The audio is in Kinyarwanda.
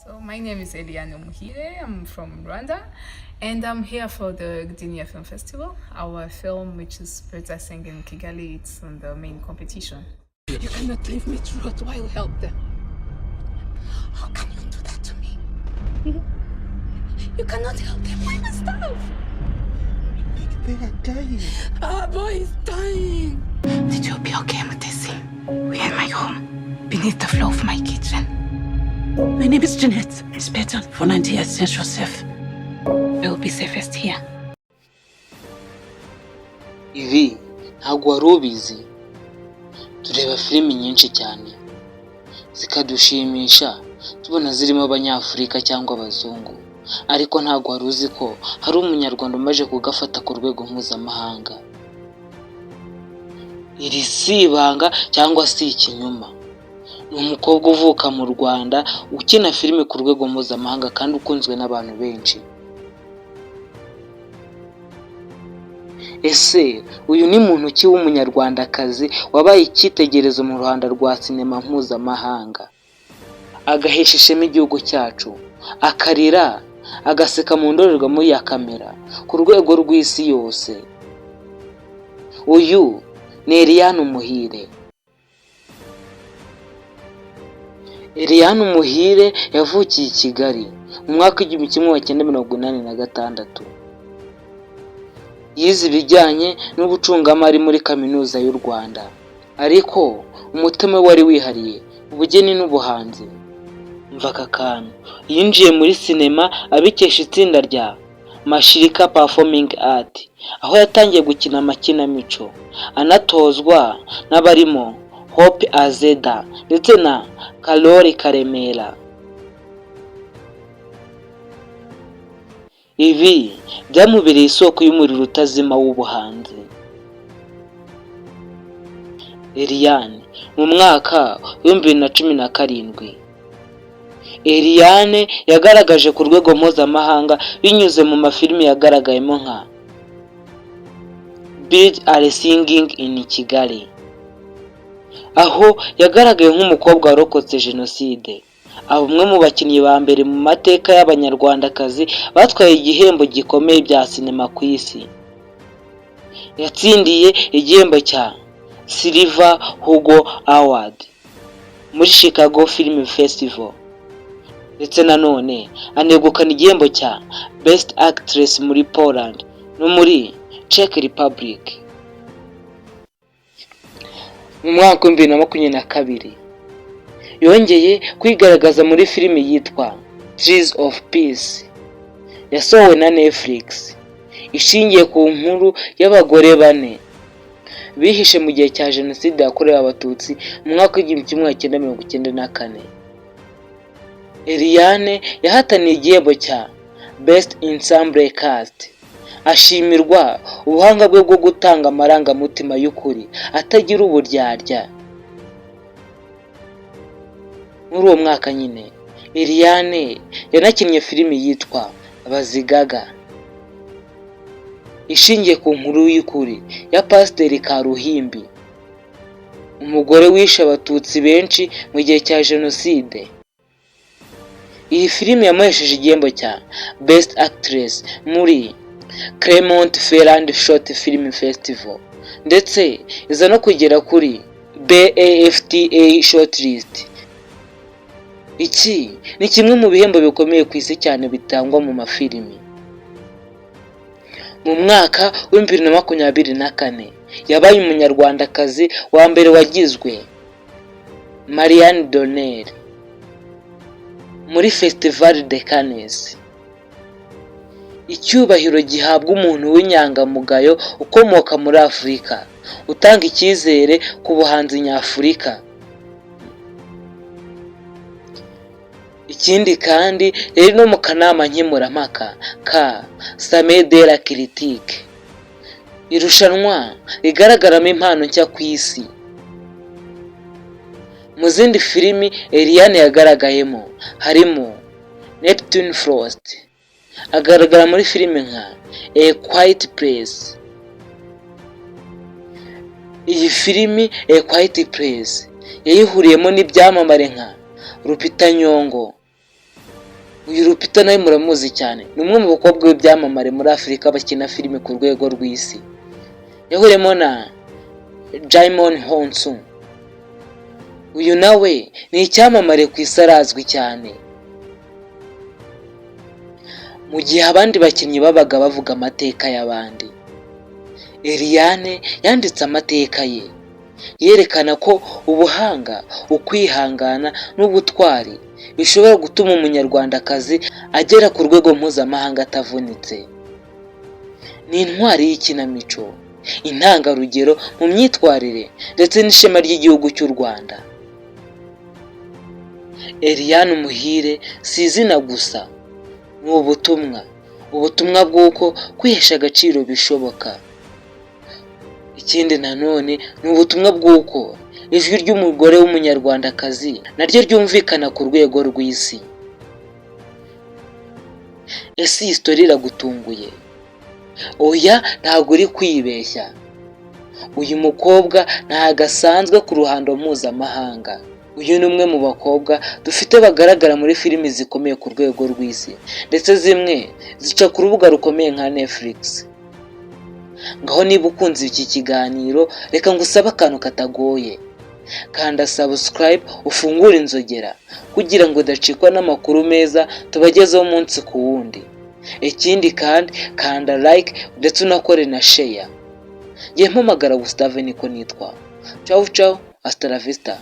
So my name is Eliane Muhire. I'm from Rwanda, and I'm here for the Gdynia Film Festival. Our film, which is protesting in Kigali, it's on the main competition. You cannot leave me to rot while help them. How can you do that to me? You cannot help them. Why must starve? They are dying. Our boy is dying. Did you be okay, Mutesi? We're in my home, beneath the floor of my kitchen. My name is Jeanette. Inspector for 90 years since Joseph. We will be safest here. Ivi ntabwo wari ubizi. Tureba filimi nyinshi cyane zikadushimisha tubona zirimo abanyafurika cyangwa abazungu, ariko ntabwo wari uzi ko hari umunyarwanda umaje kugafata ku rwego mpuzamahanga. Iri si ibanga cyangwa si ikinyoma. Ni umukobwa uvuka mu Rwanda ukina filime ku rwego mpuzamahanga kandi ukunzwe n'abantu benshi. Ese uyu ni muntu ki w'umunyarwandakazi wabaye icyitegererezo mu ruhando rwa sinema mpuzamahanga, agahesha ishema igihugu cyacu, akarira agaseka mu ndorerwamo ya kamera ku rwego rw'isi yose? Uyu ni Eliane Muhire. Eliane Muhire yavukiye i Kigali mu mwaka w'1986. Yize ibijyanye n'ubucungamari muri kaminuza y'u Rwanda, ariko umutima wari wihariye ubugeni n'ubuhanzi. Mva aka kantu, yinjiye muri sinema abikesha itsinda rya Mashirika Performing Art, aho yatangiye gukina amakinamico anatozwa n'abarimo Hope Azeda ndetse na Karoli Karemera. Ibi byamubereye isoko y'umuriro utazima w'ubuhanzi. Eliane mu mwaka w'2017, Eliane yagaragaje ku rwego mpuzamahanga binyuze mu mafilimi yagaragayemo nka Birds Are Singing in Kigali, aho yagaragaye nk'umukobwa warokotse jenoside, umwe mu bakinnyi ba mbere mu mateka y'abanyarwandakazi batwaye igihembo gikomeye bya sinema ku isi. Yatsindiye igihembo cya Silver Hugo Award muri Chicago Film Festival, ndetse nanone anegukana igihembo cya Best Actress muri Poland no muri Czech Republic. Mu mwaka w'2022 yongeye kwigaragaza muri filime yitwa Trees of Peace yasohowe na Netflix, ishingiye ku nkuru y'abagore 4 bihishe mu gihe cya jenoside yakorewe abatutsi mu mwaka w'1994. Eliane yahataniye igihembo cya Best Ensemble Cast, ashimirwa ubuhanga bwe bwo gutanga amarangamutima y'ukuri atagira uburyarya. Muri uwo mwaka nyine Eliane yanakinnye filime yitwa Bazigaga, ishingiye ku nkuru y'ukuri ya Pasiteri Karuhimbi, umugore wishe abatutsi benshi mu gihe cya jenoside. Iyi filime yamuhesheje igihembo cya Best Actress muri Clermont Ferrand Short Film Festival, ndetse iza no kugera kuri BAFTA Shortlist. Iki ni kimwe mu bihembo bikomeye ku isi cyane bitangwa mu mafilimi. Mu mwaka w'2024 yabaye umunyarwandakazi wa mbere wagizwe Marianne Donnell muri Festival de Cannes, icyubahiro gihabwa umuntu w'inyangamugayo ukomoka muri Afurika utanga icyizere ku buhanzi nyafurika. Ikindi kandi yari no mu kanama nkemurampaka ka Sommet de la Critique, irushanwa rigaragaramo impano nshya ku isi. Mu zindi filimi Eliane yagaragayemo harimo Neptune Frost, agaragara muri filime nka A Quiet Place. Iyi filimi A Quiet Place yayihuriyemo n'ibyamamare nka Lupita Nyong'o, Uyu Lupita nawe muramuzi cyane, ni umwe mu bakobwa b'ibyamamare muri Afurika bakina filime ku rwego rw'isi. Yahuriyemo na Djimon Hounsou. Uyu nawe ni icyamamare ku isi, arazwi cyane. Mu gihe abandi bakinnyi babaga bavuga amateka y'abandi, Eliane yanditse amateka ye, yerekana ko ubuhanga, ukwihangana n'ubutwari bishobora gutuma umunyarwandakazi agera ku rwego mpuzamahanga atavunitse. Ni intwari y'ikinamico, intangarugero mu myitwarire ndetse n'ishema ry'igihugu cy'u Rwanda. Eliane Umuhire si izina gusa, ni ubutumwa bw'uko kwihesha agaciro bishoboka. Ikindi nanone ni ubutumwa bw'uko ijwi ry'umugore w'umunyarwandakazi naryo ryumvikana ku rwego rw'isi. Ese iyi story iragutunguye? Oya, ntabwo uri kwibeshya. Uyu mukobwa ntabwo asanzwe ku ruhando mpuzamahanga. Uyu ni umwe mu bakobwa dufite bagaragara muri filimi zikomeye ku rwego rw'isi, ndetse zimwe zica ku rubuga rukomeye nka Netflix. Ngaho niba ukunze iki kiganiro, reka ngusabe akantu katagoye. Kanda subscribe, ufungure inzogera kugira ngo udacikwa n'amakuru meza tubagezeho umunsi ku wundi. Ikindi kandi kanda like ndetse unakore na share. Ngiye mpamagara Gustave niko nitwa. Ciao ciao, hasta la vista.